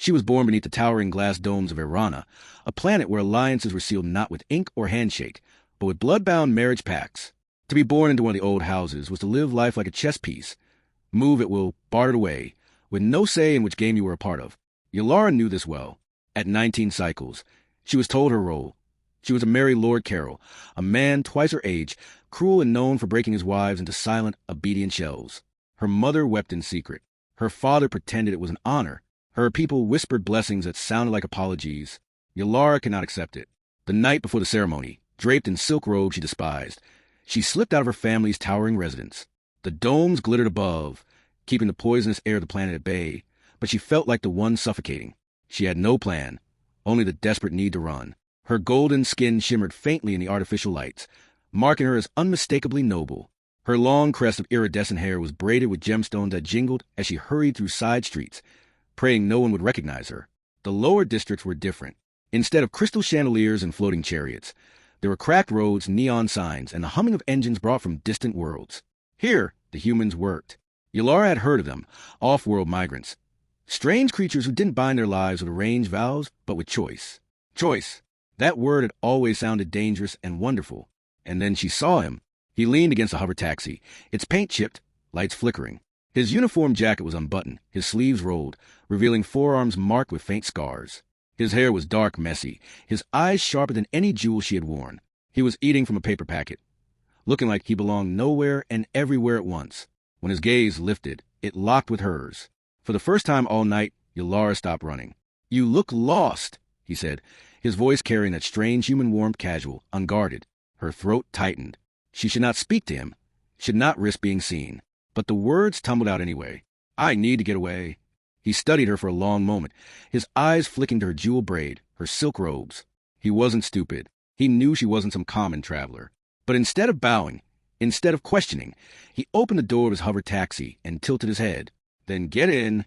She was born beneath the towering glass domes of Irana, a planet where alliances were sealed not with ink or handshake, but with blood-bound marriage pacts. To be born into one of the old houses was to live life like a chess piece. Move at will, bartered away, with no say in which game you were a part of. Yallara knew this well. At 19 cycles, she was told her role. She was to marry Lord Carroll, a man twice her age, cruel and known for breaking his wives into silent, obedient shells. Her mother wept in secret. Her father pretended it was an honor. Her people whispered blessings that sounded like apologies. Yallara could not accept it. The night before the ceremony, draped in silk robes she despised, she slipped out of her family's towering residence. The domes glittered above, keeping the poisonous air of the planet at bay, but she felt like the one suffocating. She had no plan, only the desperate need to run. Her golden skin shimmered faintly in the artificial lights, marking her as unmistakably noble. Her long crest of iridescent hair was braided with gemstones that jingled as she hurried through side streets, praying no one would recognize her. The lower districts were different. Instead of crystal chandeliers and floating chariots, there were cracked roads, neon signs, and the humming of engines brought from distant worlds. Here, the humans worked. Yallara had heard of them, off-world migrants. Strange creatures who didn't bind their lives with arranged vows, but with choice. Choice. That word had always sounded dangerous and wonderful. And then she saw him. He leaned against a hover taxi, its paint chipped, lights flickering. His uniform jacket was unbuttoned, his sleeves rolled, revealing forearms marked with faint scars. His hair was dark, messy, his eyes sharper than any jewel she had worn. He was eating from a paper packet, looking like he belonged nowhere and everywhere at once. When his gaze lifted, it locked with hers. For the first time all night, Yallara stopped running. "You look lost," he said, his voice carrying that strange human warmth, casual, unguarded. Her throat tightened. She should not speak to him, should not risk being seen. But the words tumbled out anyway. "I need to get away." He studied her for a long moment, his eyes flicking to her jewel braid, her silk robes. He wasn't stupid. He knew she wasn't some common traveler. But instead of bowing, instead of questioning, he opened the door of his hover taxi and tilted his head. "Then get in."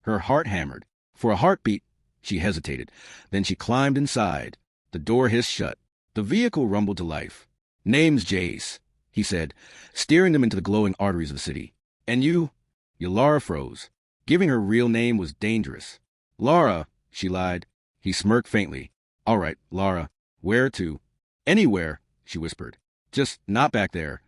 Her heart hammered. For a heartbeat, she hesitated. Then she climbed inside. The door hissed shut. The vehicle rumbled to life. "Name's Jace," he said, steering them into the glowing arteries of the city. "And you?" Yallara froze. Giving her real name was dangerous. "Lara," she lied. He smirked faintly. "All right, Lara. Where to?" "Anywhere," she whispered. "Just not back there."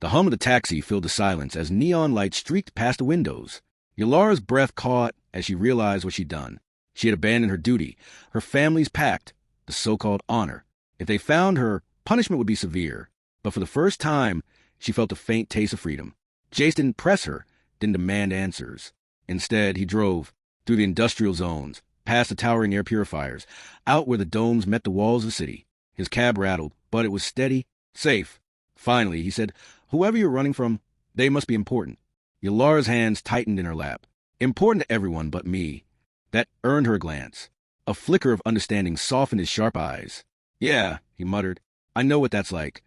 The hum of the taxi filled the silence as neon lights streaked past the windows. Yalara's breath caught as she realized what she'd done. She had abandoned her duty, her family's pact, the so-called honor. If they found her, punishment would be severe. But for the first time, she felt a faint taste of freedom. Jace didn't press her, didn't demand answers. Instead, he drove through the industrial zones, past the towering air purifiers, out where the domes met the walls of the city. His cab rattled, but it was steady, safe. Finally, he said, "Whoever you're running from, they must be important." Yalara's hands tightened in her lap. "Important to everyone but me." That earned her a glance. A flicker of understanding softened his sharp eyes. "Yeah," he muttered. "I know what that's like."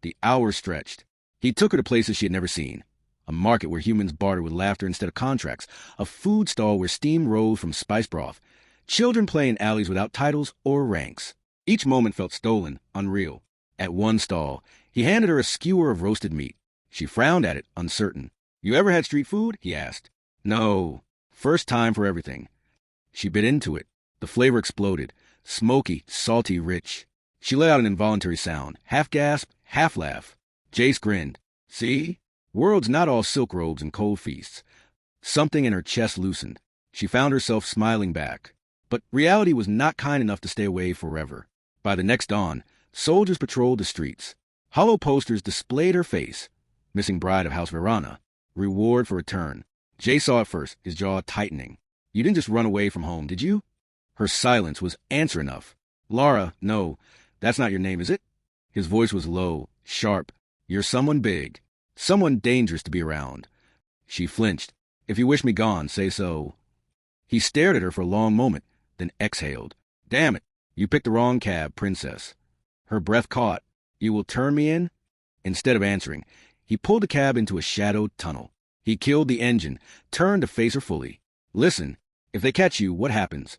The hours stretched. He took her to places she had never seen. A market where humans bartered with laughter instead of contracts. A food stall where steam rose from spice broth. Children playing in alleys without titles or ranks. Each moment felt stolen, unreal. At one stall, he handed her a skewer of roasted meat. She frowned at it, uncertain. "You ever had street food?" he asked. "No. First time for everything." She bit into it. The flavor exploded. Smoky, salty, rich. She let out an involuntary sound, half gasp, half laugh. Jace grinned. "See? World's not all silk robes and cold feasts." Something in her chest loosened. She found herself smiling back. But reality was not kind enough to stay away forever. By the next dawn, soldiers patrolled the streets. Hollow posters displayed her face. Missing bride of House Verana. Reward for return. Jay saw it first, his jaw tightening. "You didn't just run away from home, did you?" Her silence was answer enough. "Lara, no. That's not your name, is it?" His voice was low, sharp. "You're someone big. Someone dangerous to be around." She flinched. "If you wish me gone, say so." He stared at her for a long moment, then exhaled. "Damn it. You picked the wrong cab, princess." Her breath caught. "You will turn me in?" Instead of answering, he pulled the cab into a shadowed tunnel. He killed the engine, turned to face her fully. "Listen, if they catch you, what happens?"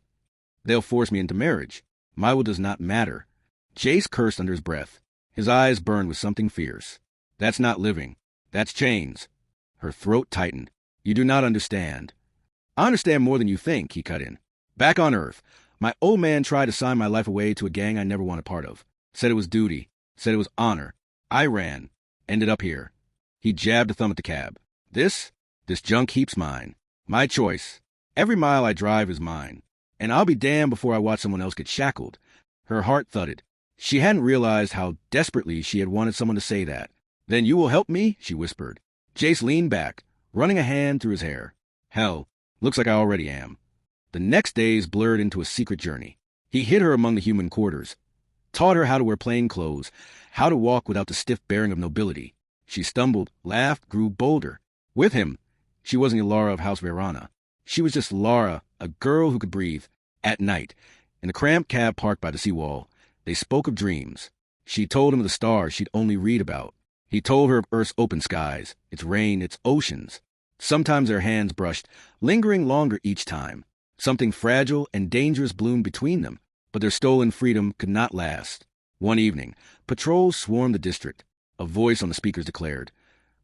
"They'll force me into marriage. My will does not matter." Jace cursed under his breath. His eyes burned with something fierce. "That's not living. That's chains." Her throat tightened. "You do not understand." "I understand more than you think," he cut in. Back on Earth, my old man tried to sign my life away to a gang I never wanted part of. Said it was duty. Said it was honor. I ran. Ended up here. He jabbed a thumb at the cab. This junk heap's mine. My choice. Every mile I drive is mine. And I'll be damned before I watch someone else get shackled. Her heart thudded. She hadn't realized how desperately she had wanted someone to say that. Then you will help me? She whispered. Jace leaned back, running a hand through his hair. Hell, looks like I already am. The next days blurred into a secret journey. He hid her among the human quarters, taught her how to wear plain clothes, how to walk without the stiff bearing of nobility. She stumbled, laughed, grew bolder. With him, she wasn't Ylara of House Verana. She was just Lara, a girl who could breathe. At night, in a cramped cab parked by the seawall, they spoke of dreams. She told him of the stars she'd only read about. He told her of Earth's open skies, its rain, its oceans. Sometimes their hands brushed, lingering longer each time. Something fragile and dangerous bloomed between them, but their stolen freedom could not last. One evening, patrols swarmed the district. A voice on the speakers declared,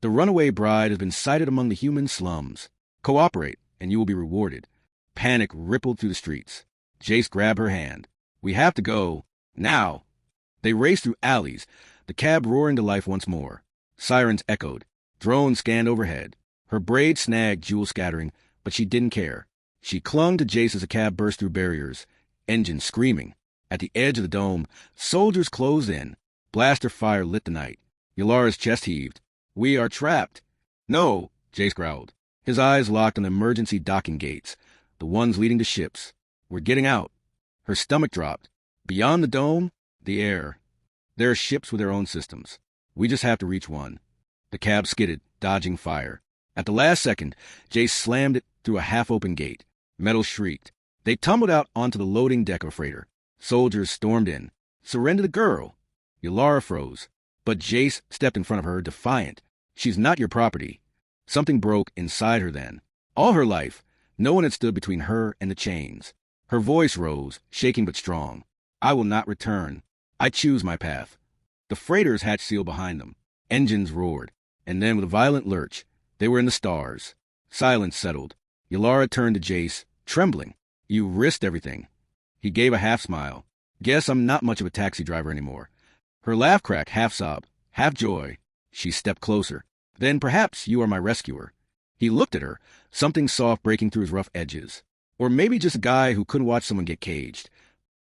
"The runaway bride has been sighted among the human slums. Cooperate, and you will be rewarded." Panic rippled through the streets. Jace grabbed her hand. "We have to go. Now." They raced through alleys, the cab roaring to life once more. Sirens echoed. Drones scanned overhead. Her braid snagged, jewels scattering, but she didn't care. She clung to Jace as the cab burst through barriers, engines screaming. At the edge of the dome, soldiers closed in. Blaster fire lit the night. Yalara's chest heaved. "We are trapped." "No," Jace growled. His eyes locked on the emergency docking gates, the ones leading to ships. "We're getting out." Her stomach dropped. Beyond the dome, the air. There are ships with their own systems. We just have to reach one. The cab skidded, dodging fire. At the last second, Jace slammed it through a half-open gate. Metal shrieked. They tumbled out onto the loading deck of a freighter. Soldiers stormed in. "Surrender the girl." Ylara froze. But Jace stepped in front of her, defiant. "She's not your property." Something broke inside her then. All her life, no one had stood between her and the chains. Her voice rose, shaking but strong. "I will not return. I choose my path." The freighters hatch sealed behind them. Engines roared. And then with a violent lurch, they were in the stars. Silence settled. Ylara turned to Jace, trembling. "You risked everything." He gave a half-smile. "Guess I'm not much of a taxi driver anymore." Her laugh cracked, half-sob, half-joy. She stepped closer. "Then perhaps you are my rescuer." He looked at her, something soft breaking through his rough edges. Or maybe just a guy who couldn't watch someone get caged.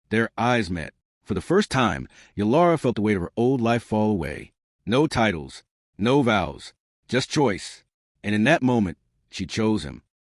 Their eyes met. For the first time, Ylara felt the weight of her old life fall away. No titles, no vows, just choice. And in that moment, she chose him.